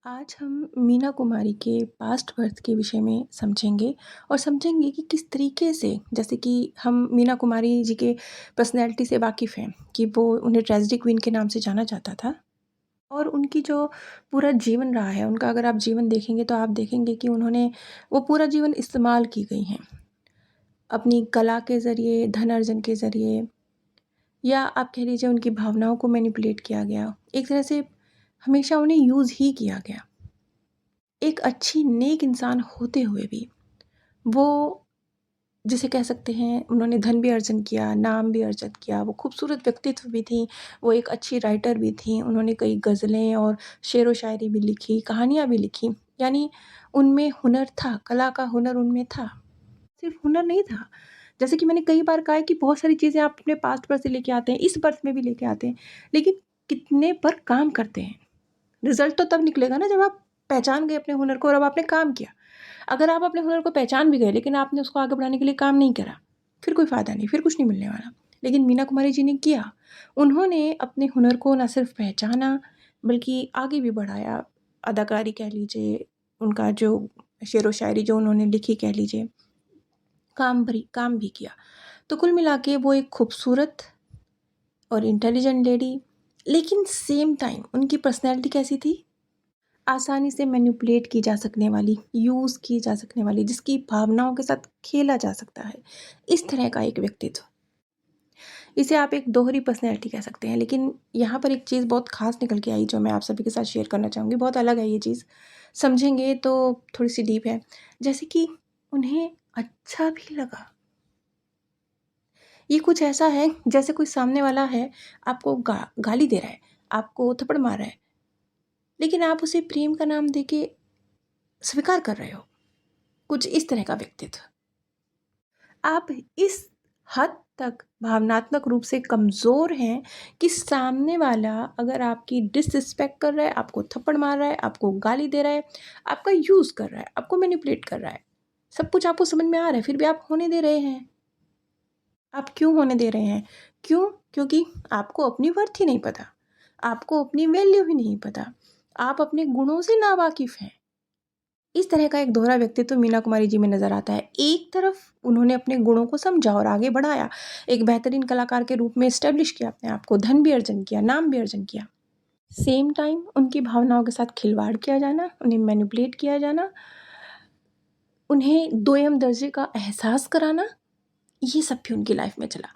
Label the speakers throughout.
Speaker 1: आज हम मीना कुमारी के पास्ट बर्थ के विषय में समझेंगे और समझेंगे कि किस तरीके से जैसे कि हम मीना कुमारी जी के पर्सनैलिटी से वाकिफ़ हैं कि वो उन्हें ट्रेजेडी क्वीन के नाम से जाना जाता था। और उनकी जो पूरा जीवन रहा है, उनका अगर आप जीवन देखेंगे तो आप देखेंगे कि उन्होंने वो पूरा जीवन इस्तेमाल की गई हैं। अपनी कला के ज़रिए, धन अर्जन के ज़रिए या आप कह लीजिए उनकी भावनाओं को मैनिपुलेट किया गया। एक तरह से हमेशा उन्हें यूज़ ही किया गया। एक अच्छी नेक इंसान होते हुए भी वो जिसे कह सकते हैं उन्होंने धन भी अर्जन किया, नाम भी अर्जित किया, वो खूबसूरत व्यक्तित्व भी थी, वो एक अच्छी राइटर भी थी, उन्होंने कई गज़लें और शेरो व शायरी भी लिखी, कहानियाँ भी लिखी, यानी उनमें हुनर था, कला का हुनर उनमें था। सिर्फ़ हुनर नहीं था, जैसे कि मैंने कई बार कहा है कि बहुत सारी चीज़ें आप अपने पास्ट बर्थ से लेके आते हैं, इस बर्थ में भी लेके आते हैं, लेकिन कितने पर काम करते हैं। रिज़ल्ट तो तब निकलेगा ना जब आप पहचान गए अपने हुनर को और अब आपने काम किया। अगर आप अपने हुनर को पहचान भी गए लेकिन आपने उसको आगे बढ़ाने के लिए काम नहीं करा, फिर कोई फ़ायदा नहीं, फिर कुछ नहीं मिलने वाला। लेकिन मीना कुमारी जी ने किया। उन्होंने अपने हुनर को ना सिर्फ़ पहचाना बल्कि आगे भी बढ़ाया। अदाकारी कह लीजिए, उनका जो शेरो शायरी जो उन्होंने लिखी कह लीजिए, काम भी किया। तो कुल मिला के वो एक खूबसूरत और इंटेलिजेंट लेडी, लेकिन सेम टाइम उनकी पर्सनैलिटी कैसी थी? आसानी से मैनिपुलेट की जा सकने वाली, यूज़ की जा सकने वाली, जिसकी भावनाओं के साथ खेला जा सकता है, इस तरह का एक व्यक्तित्व। इसे आप एक दोहरी पर्सनैलिटी कह सकते हैं, लेकिन यहाँ पर एक चीज़ बहुत ख़ास निकल के आई जो मैं आप सभी के साथ शेयर करना चाहूँगी। बहुत अलग है ये चीज़, समझेंगे तो थोड़ी-सी डीप है। जैसे कि उन्हें अच्छा भी लगा। ये कुछ ऐसा है जैसे कोई सामने वाला है, आपको गाली दे रहा है, आपको थप्पड़ मार रहा है, लेकिन आप उसे प्रेम का नाम देके स्वीकार कर रहे हो। कुछ इस तरह का व्यक्तित्व। आप इस हद तक भावनात्मक रूप से कमज़ोर हैं कि सामने वाला अगर आपकी डिसरिस्पेक्ट कर रहा है, आपको थप्पड़ मार रहा है, आपको गाली दे रहा है, आपका यूज़ कर रहा है, आपको मैनिपुलेट कर रहा है, सब कुछ आपको समझ में आ रहा है, फिर भी आप होने दे रहे हैं। आप क्यों होने दे रहे हैं? क्यों? क्योंकि आपको अपनी वर्थ ही नहीं पता, आपको अपनी वैल्यू ही नहीं पता, आप अपने गुणों से नावाकिफ़ हैं। इस तरह का एक दोहरा व्यक्तित्व मीना कुमारी जी में नज़र आता है। एक तरफ उन्होंने अपने गुणों को समझा और आगे बढ़ाया, एक बेहतरीन कलाकार के रूप में एस्टेब्लिश किया अपने आप को, धन भी अर्जन किया, नाम भी अर्जन किया। सेम टाइम उनकी भावनाओं के साथ खिलवाड़ किया जाना, उन्हें मैनिपुलेट किया जाना, उन्हें दोयम दर्जे का एहसास कराना, ये सब भी उनकी लाइफ में चला।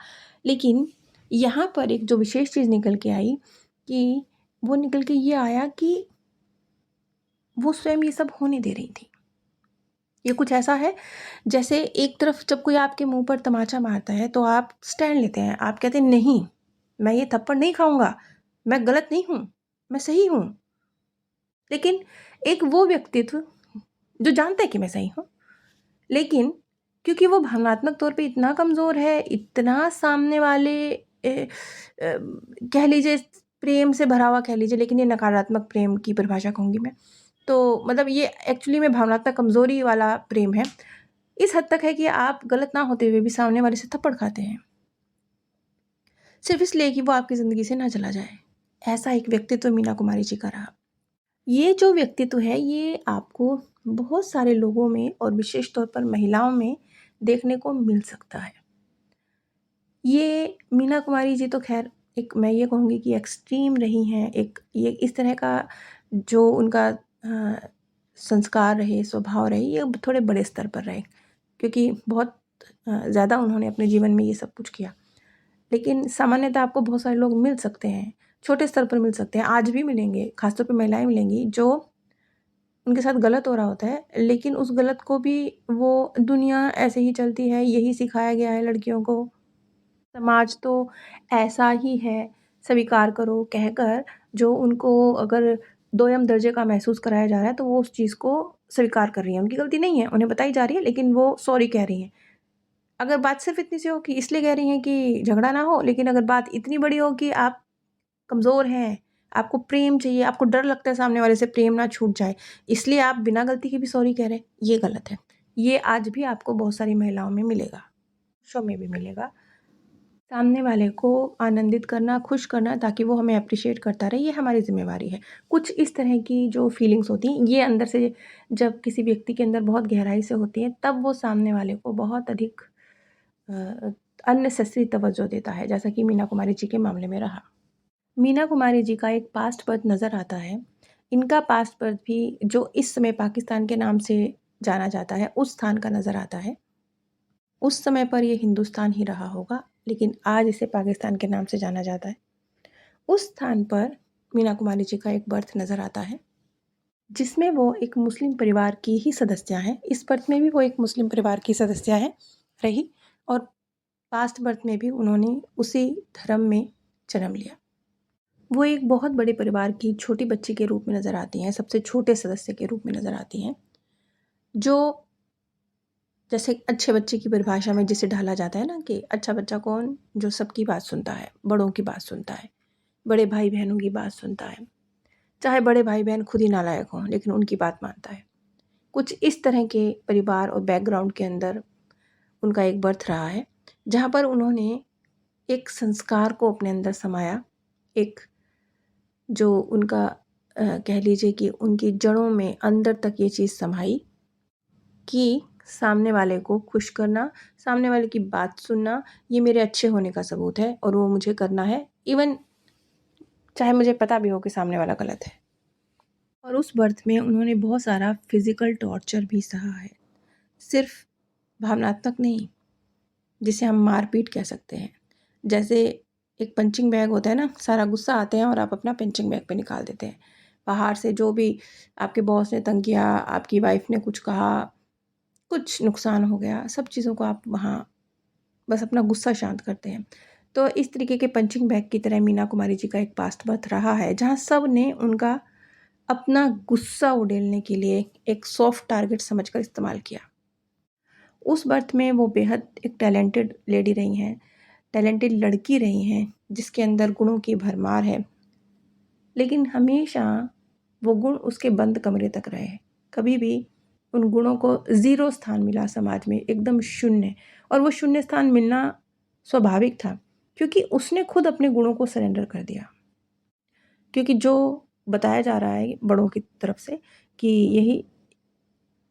Speaker 1: लेकिन यहाँ पर एक जो विशेष चीज़ निकल के आई कि वो निकल के ये आया कि वो स्वयं ये सब होने दे रही थी। ये कुछ ऐसा है जैसे एक तरफ जब कोई आपके मुँह पर तमाचा मारता है तो आप स्टैंड लेते हैं। आप कहते हैं नहीं, मैं ये थप्पड़ नहीं खाऊँगा, मैं गलत नहीं हूँ, मैं सही हूँ। लेकिन एक वो व्यक्तित्व जो जानता है कि मैं सही हूँ, लेकिन क्योंकि वो भावनात्मक तौर पे इतना कमज़ोर है, इतना सामने वाले कह लीजिए प्रेम से भरा हुआ कह लीजिए, लेकिन ये नकारात्मक प्रेम की परिभाषा कहूँगी मैं। तो मतलब ये एक्चुअली में भावनात्मक कमज़ोरी वाला प्रेम है। इस हद तक है कि आप गलत ना होते हुए भी सामने वाले से थप्पड़ खाते हैं, सिर्फ़ इसलिए कि वो आपकी ज़िंदगी से ना चला जाए। ऐसा एक व्यक्तित्व मीना कुमारी जी का रहा। ये जो व्यक्तित्व है ये आपको बहुत सारे लोगों में और विशेष तौर पर महिलाओं में देखने को मिल सकता है। ये मीना कुमारी जी तो ख़ैर एक मैं ये कहूँगी कि एक्सट्रीम रही हैं, एक ये इस तरह का जो उनका संस्कार रहे, स्वभाव रहे, ये थोड़े बड़े स्तर पर रहे, क्योंकि बहुत ज़्यादा उन्होंने अपने जीवन में ये सब कुछ किया। लेकिन सामान्यतः आपको बहुत सारे लोग मिल सकते हैं, छोटे स्तर पर मिल सकते हैं, आज भी मिलेंगे, ख़ासतौर पे महिलाएँ मिलेंगी जो उनके साथ गलत हो रहा होता है, लेकिन उस गलत को भी वो दुनिया ऐसे ही चलती है, यही सिखाया गया है लड़कियों को, समाज तो ऐसा ही है, स्वीकार करो कहकर जो उनको अगर दोयम दर्जे का महसूस कराया जा रहा है, तो वो उस चीज़ को स्वीकार कर रही हैं। उनकी गलती नहीं है, उन्हें बताई जा रही है, लेकिन वो सॉरी कह रही हैं। अगर बात सिर्फ़ इतनी सी हो कि इसलिए कह रही हैं कि झगड़ा ना हो, लेकिन अगर बात इतनी बड़ी हो कि आप कमज़ोर हैं, आपको प्रेम चाहिए, आपको डर लगता है सामने वाले से प्रेम ना छूट जाए, इसलिए आप बिना गलती के भी सॉरी कह रहे हैं, ये गलत है। ये आज भी आपको बहुत सारी महिलाओं में मिलेगा, शो में भी मिलेगा। सामने वाले को आनंदित करना, खुश करना ताकि वो हमें एप्रिशिएट करता रहे, ये हमारी ज़िम्मेवारी है। कुछ इस तरह की जो फीलिंग्स होती हैं, ये अंदर से जब किसी व्यक्ति के अंदर बहुत गहराई से होती हैं, तब वो सामने वाले को बहुत अधिक अ, अननेसेसरी तवज्जो देता है, जैसा कि मीना कुमारी जी के मामले में रहा। मीना कुमारी जी का एक पास्ट बर्थ नज़र आता है। इनका पास्ट बर्थ भी जो इस समय पाकिस्तान के नाम से जाना जाता है, उस स्थान का नज़र आता है। उस समय पर ये हिंदुस्तान ही रहा होगा, लेकिन आज इसे पाकिस्तान के नाम से जाना जाता है। उस स्थान पर मीना कुमारी जी का एक बर्थ नज़र आता है, जिसमें वो एक मुस्लिम परिवार की ही सदस्य हैं। इस बर्थ में भी वो एक मुस्लिम परिवार की सदस्य हैं रही, और पास्ट बर्थ में भी उन्होंने उसी धर्म में जन्म लिया। वो एक बहुत बड़े परिवार की छोटी बच्ची के रूप में नज़र आती हैं, सबसे छोटे सदस्य के रूप में नज़र आती हैं, जो जैसे अच्छे बच्चे की परिभाषा में जिसे ढाला जाता है ना कि अच्छा बच्चा कौन, जो सबकी बात सुनता है, बड़ों की बात सुनता है, बड़े भाई बहनों की बात सुनता है, चाहे बड़े भाई बहन खुद ही नालायक हों लेकिन उनकी बात मानता है। कुछ इस तरह के परिवार और बैकग्राउंड के अंदर उनका एक बर्थ रहा है, जहाँ पर उन्होंने एक संस्कार को अपने अंदर समाया, एक जो उनका कह लीजिए कि उनकी जड़ों में अंदर तक ये चीज़ समाई कि सामने वाले को खुश करना, सामने वाले की बात सुनना, ये मेरे अच्छे होने का सबूत है और वो मुझे करना है, इवन चाहे मुझे पता भी हो कि सामने वाला गलत है। और उस बर्थ में उन्होंने बहुत सारा फिज़िकल टॉर्चर भी सहा है, सिर्फ भावनात्मक नहीं, जिसे हम मारपीट कह सकते हैं। जैसे एक पंचिंग बैग होता है ना, सारा गुस्सा आते हैं और आप अपना पंचिंग बैग पे निकाल देते हैं। बाहर से जो भी आपके बॉस ने तंग किया, आपकी वाइफ़ ने कुछ कहा, कुछ नुकसान हो गया, सब चीज़ों को आप वहाँ बस अपना गुस्सा शांत करते हैं। तो इस तरीके के पंचिंग बैग की तरह मीना कुमारी जी का एक पास्ट बर्थ रहा है, जहाँ सब ने उनका अपना गुस्सा उड़ेलने के लिए एक सॉफ्ट टारगेट समझकर इस्तेमाल किया। उस बर्थ में वो बेहद एक टैलेंटेड लेडी रही हैं, टैलेंटेड लड़की रही हैं, जिसके अंदर गुणों की भरमार है। लेकिन हमेशा वो गुण उसके बंद कमरे तक रहे। कभी भी उन गुणों को ज़ीरो स्थान मिला समाज में, एकदम शून्य, और वो शून्य स्थान मिलना स्वाभाविक था, क्योंकि उसने खुद अपने गुणों को सरेंडर कर दिया। क्योंकि जो बताया जा रहा है बड़ों की तरफ से कि यही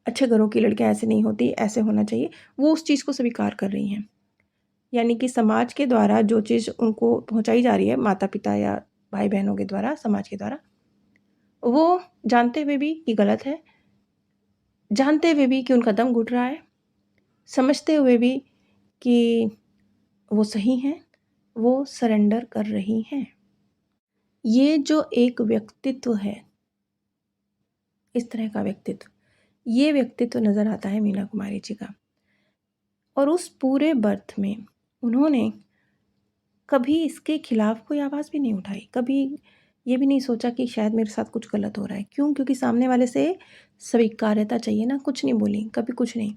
Speaker 1: अच्छे घरों की लड़कियाँ ऐसे नहीं होती, ऐसे होना चाहिए, वो उस चीज़ को स्वीकार कर रही हैं। यानी कि समाज के द्वारा जो चीज़ उनको पहुँचाई जा रही है, माता-पिता या भाई-बहनों के द्वारा, समाज के द्वारा, वो जानते हुए भी कि गलत है, जानते हुए भी कि उनका दम घुट रहा है, समझते हुए भी कि वो सही हैं, वो सरेंडर कर रही हैं। ये जो एक व्यक्तित्व है, इस तरह का व्यक्तित्व, ये व्यक्तित्व नज़र आता है मीना कुमारी जी का। और उस पूरे बर्थ में उन्होंने कभी इसके खिलाफ कोई आवाज़ भी नहीं उठाई, कभी ये भी नहीं सोचा कि शायद मेरे साथ कुछ गलत हो रहा है। क्यों? क्योंकि सामने वाले से स्वीकार्यता चाहिए ना, कुछ नहीं बोली, कभी कुछ नहीं।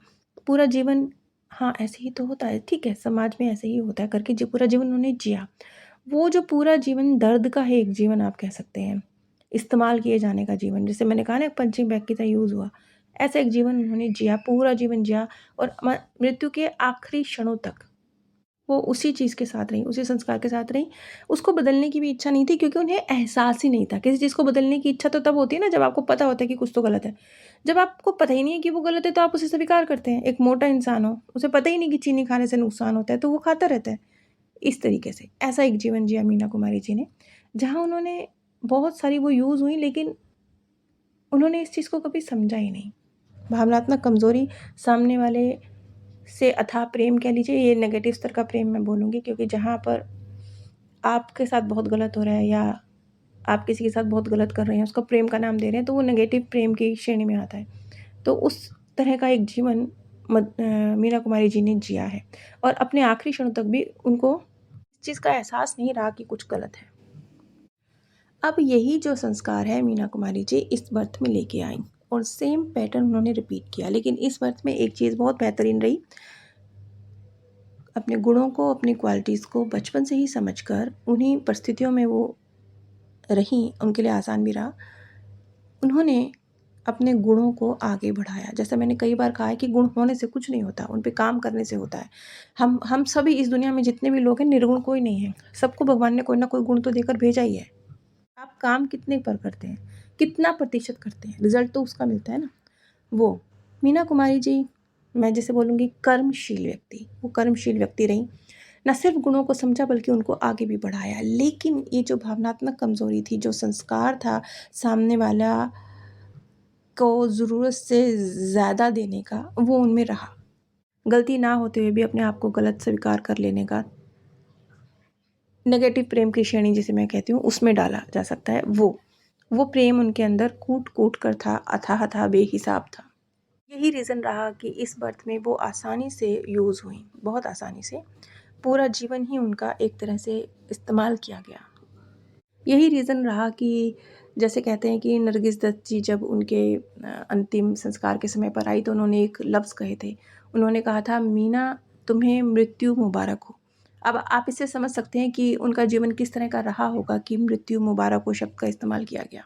Speaker 1: पूरा जीवन हाँ, ऐसे ही तो होता है, ठीक है, समाज में ऐसे ही होता है करके पूरा जीवन उन्होंने जिया। वो जो पूरा जीवन दर्द का है एक जीवन आप कह सकते हैं, इस्तेमाल किए जाने का जीवन, जैसे मैंने कहा ना पंचिंग बैग की तरह यूज़ हुआ, ऐसा एक जीवन उन्होंने जिया, पूरा जीवन जिया, और मृत्यु के आखिरी क्षणों तक वो उसी चीज़ के साथ रहीं, उसी संस्कार के साथ रहीं। उसको बदलने की भी इच्छा नहीं थी, क्योंकि उन्हें एहसास ही नहीं था। किसी चीज़ को बदलने की इच्छा तो तब होती है ना जब आपको पता होता है कि कुछ तो गलत है। जब आपको पता ही नहीं है कि वो गलत है तो आप उसे स्वीकार करते हैं। एक मोटा इंसान हो, उसे पता ही नहीं कि चीनी खाने से नुकसान होता है तो वो खाता रहता है। इस तरीके से ऐसा एक जीवन जिया मीना कुमारी जी ने, जहाँ उन्होंने बहुत सारी वो यूज़ हुई, लेकिन उन्होंने इस चीज़ को कभी समझा ही नहीं। भावनात्मक कमज़ोरी, सामने वाले से अथाह प्रेम कह लीजिए, ये नेगेटिव स्तर का प्रेम मैं बोलूँगी, क्योंकि जहाँ पर आपके साथ बहुत गलत हो रहा है या आप किसी के साथ बहुत गलत कर रहे हैं, उसको प्रेम का नाम दे रहे हैं, तो वो नेगेटिव प्रेम की श्रेणी में आता है। तो उस तरह का एक जीवन मीना कुमारी जी ने जिया है, और अपने आखिरी क्षणों तक भी उनको इस चीज़ का एहसास नहीं रहा कि कुछ गलत है। अब यही जो संस्कार है मीना कुमारी जी इस बर्थ में लेके आईं, और सेम पैटर्न उन्होंने रिपीट किया, लेकिन इस बर्थ में एक चीज़ बहुत बेहतरीन रही, अपने गुणों को, अपनी क्वालिटीज़ को बचपन से ही समझकर उन्हीं परिस्थितियों में वो रहीं, उनके लिए आसान भी रहा। उन्होंने अपने गुणों को आगे बढ़ाया। जैसा मैंने कई बार कहा है कि गुण होने से कुछ नहीं होता, उन पे काम करने से होता है। हम सभी इस दुनिया में जितने भी लोग हैं निर्गुण कोई नहीं है। सबको भगवान ने कोई ना कोई गुण तो देकर भेजा ही है। आप काम कितने पर करते हैं, कितना प्रतिशत करते हैं, रिजल्ट तो उसका मिलता है ना। वो मीना कुमारी जी, मैं जैसे बोलूँगी कर्मशील व्यक्ति, वो कर्मशील व्यक्ति रहीं। न सिर्फ गुणों को समझा बल्कि उनको आगे भी बढ़ाया। लेकिन ये जो भावनात्मक कमज़ोरी थी, जो संस्कार था सामने वाला को ज़रूरत से ज़्यादा देने का, वो उनमें रहा। गलती ना होते हुए भी अपने आप को गलत स्वीकार कर लेने का, नेगेटिव प्रेम की श्रेणी जिसे मैं कहती हूँ उसमें डाला जा सकता है। वो प्रेम उनके अंदर कूट कूट कर था, अथाह था, बेहिसाब था। यही रीज़न रहा कि इस बर्थ में वो आसानी से यूज़ हुई, बहुत आसानी से। पूरा जीवन ही उनका एक तरह से इस्तेमाल किया गया। यही रीज़न रहा कि जैसे कहते हैं कि नरगिस दत्त जी जब उनके अंतिम संस्कार के समय पर आई तो उन्होंने एक लफ्ज़ कहे थे। उन्होंने कहा था, मीना तुम्हें मृत्यु मुबारक हो। अब आप इससे समझ सकते हैं कि उनका जीवन किस तरह का रहा होगा कि मृत्यु मुबारक हो शब्द का इस्तेमाल किया गया।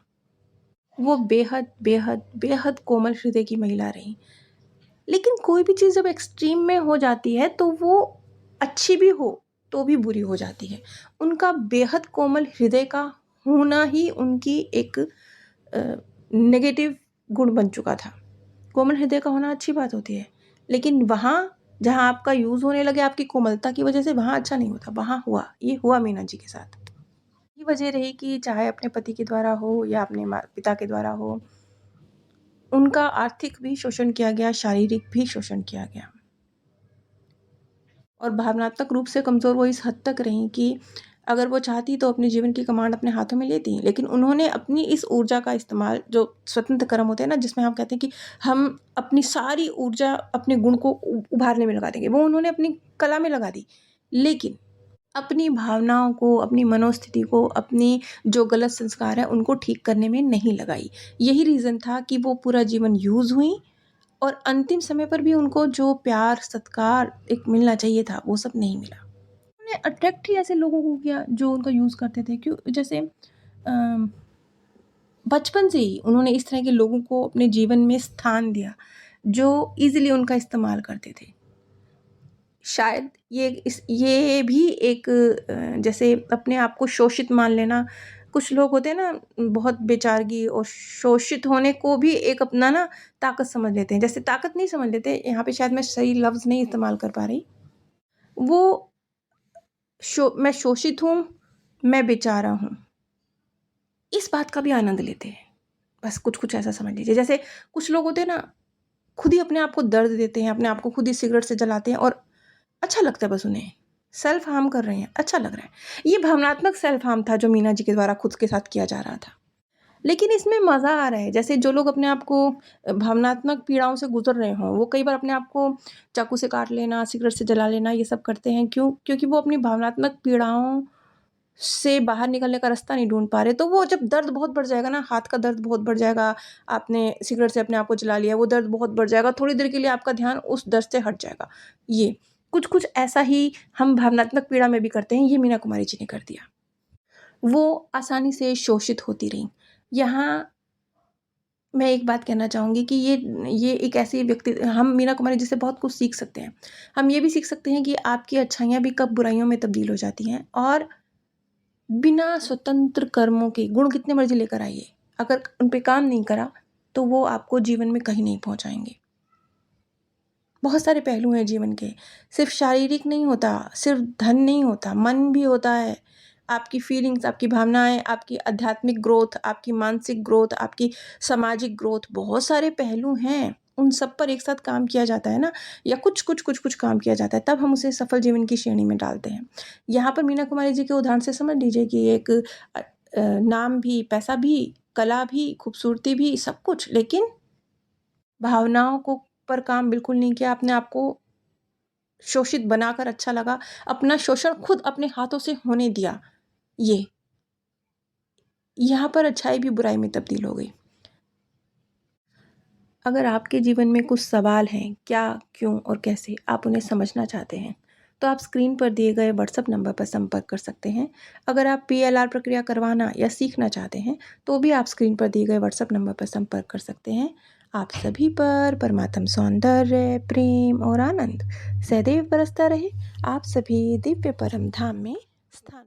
Speaker 1: वो बेहद बेहद बेहद कोमल हृदय की महिला रहीं। लेकिन कोई भी चीज़ जब एक्सट्रीम में हो जाती है तो वो अच्छी भी हो तो भी बुरी हो जाती है। उनका बेहद कोमल हृदय का होना ही उनकी एक नेगेटिव गुण बन चुका था। कोमल हृदय का होना अच्छी बात होती है, लेकिन वहाँ जहाँ आपका यूज़ होने लगे आपकी कोमलता की वजह से, वहाँ अच्छा नहीं होता। वहाँ हुआ, ये हुआ मीना जी के साथ। ये वजह रही कि चाहे अपने पति के द्वारा हो या अपने पिता के द्वारा हो, उनका आर्थिक भी शोषण किया गया, शारीरिक भी शोषण किया गया। और भावनात्मक रूप से कमज़ोर वो इस हद तक रहीं कि अगर वो चाहती तो अपने जीवन की कमांड अपने हाथों में लेती। लेकिन उन्होंने अपनी इस ऊर्जा का इस्तेमाल, जो स्वतंत्र कर्म होते हैं ना, जिसमें हम कहते हैं कि हम अपनी सारी ऊर्जा अपने गुण को उभारने में लगा देंगे, वो उन्होंने अपनी कला में लगा दी। लेकिन अपनी भावनाओं को, अपनी मनोस्थिति को, अपनी जो गलत संस्कार है उनको ठीक करने में नहीं लगाई। यही रीज़न था कि वो पूरा जीवन यूज़ हुई और अंतिम समय पर भी उनको जो प्यार, सत्कार एक मिलना चाहिए था, वो सब नहीं मिला। उन्होंने अट्रैक्ट ही ऐसे लोगों को किया जो उनका यूज़ करते थे। क्यों? जैसे बचपन से ही उन्होंने इस तरह के लोगों को अपने जीवन में स्थान दिया, जो ईज़िली उनका इस्तेमाल करते थे। शायद ये भी एक जैसे अपने आप को शोषित मान लेना, कुछ लोग होते हैं ना बहुत बेचारगी और शोषित होने को भी एक अपना ना ताकत समझ लेते हैं। जैसे ताकत नहीं समझ लेते, यहाँ पे शायद मैं सही लफ्ज़ नहीं इस्तेमाल कर पा रही। वो मैं शोषित हूँ, मैं बेचारा हूँ, इस बात का भी आनंद लेते हैं। बस कुछ-कुछ ऐसा समझ लीजिए। जैसे कुछ लोग होते हैं ना, खुद ही अपने आप को दर्द देते हैं, अपने आप को खुद ही सिगरेट से जलाते हैं और अच्छा लगता है बस उन्हें। सेल्फ हार्म कर रहे हैं, अच्छा लग रहा है। ये भावनात्मक सेल्फ हार्म था जो मीना जी के द्वारा खुद के साथ किया जा रहा था। लेकिन इसमें मज़ा आ रहा है। जैसे जो लोग अपने आप को भावनात्मक पीड़ाओं से गुज़र रहे हों, वो कई बार अपने आप को चाकू से काट लेना, सिगरेट से जला लेना, ये सब करते हैं। क्यों? क्योंकि वो अपनी भावनात्मक पीड़ाओं से बाहर निकलने का रास्ता नहीं ढूँढ पा रहे। तो वो जब दर्द बहुत बढ़ जाएगा ना, हाथ का दर्द बहुत बढ़ जाएगा, आपने सिगरेट से अपने आप को जला लिया, वो दर्द बहुत बढ़ जाएगा, थोड़ी देर के लिए आपका ध्यान उस दर्द से हट जाएगा। ये कुछ-कुछ ऐसा ही हम भावनात्मक पीड़ा में भी करते हैं, ये मीना कुमारी जी ने कर दिया। वो आसानी से शोषित होती रहीं। यहाँ मैं एक बात कहना चाहूँगी कि ये एक ऐसी व्यक्ति, हम मीना कुमारी जी से बहुत कुछ सीख सकते हैं। हम ये भी सीख सकते हैं कि आपकी अच्छाइयाँ भी कब बुराइयों में तब्दील हो जाती हैं और बिना स्वतंत्र कर्मों के गुण कितने मर्ज़ी लेकर आइए, अगर उन पे काम नहीं करा, तो वो आपको जीवन में कहीं नहीं पहुँचाएँगे। बहुत सारे पहलू हैं जीवन के, सिर्फ़ शारीरिक नहीं होता, सिर्फ़ धन नहीं होता, मन भी होता है। आपकी फीलिंग्स, आपकी भावनाएँ, आपकी आध्यात्मिक ग्रोथ, आपकी मानसिक ग्रोथ, आपकी सामाजिक ग्रोथ, बहुत सारे पहलू हैं। उन सब पर एक साथ काम किया जाता है ना, या कुछ काम किया जाता है, तब हम उसे सफल जीवन की श्रेणी में डालते हैं। यहाँ पर मीना कुमारी जी के उदाहरण से समझ लीजिए कि एक नाम भी, पैसा भी, कला भी, खूबसूरती भी, सब कुछ, लेकिन भावनाओं को पर काम बिल्कुल नहीं किया। अपने आप को शोषित बनाकर अच्छा लगा, अपना शोषण खुद अपने हाथों से होने दिया। ये यहाँ पर अच्छाई भी बुराई में तब्दील हो गई। अगर आपके जीवन में कुछ सवाल हैं, क्या, क्यों और कैसे आप उन्हें समझना चाहते हैं, तो आप स्क्रीन पर दिए गए व्हाट्सएप नंबर पर संपर्क कर सकते हैं। अगर आप पीएलआर प्रक्रिया करवाना या सीखना चाहते हैं तो भी आप स्क्रीन पर दिए गए व्हाट्सएप नंबर पर संपर्क कर सकते हैं। आप सभी पर परमात्म सौंदर्य, प्रेम और आनंद सदैव बरसता रहे। आप सभी दिव्य परम धाम में स्थान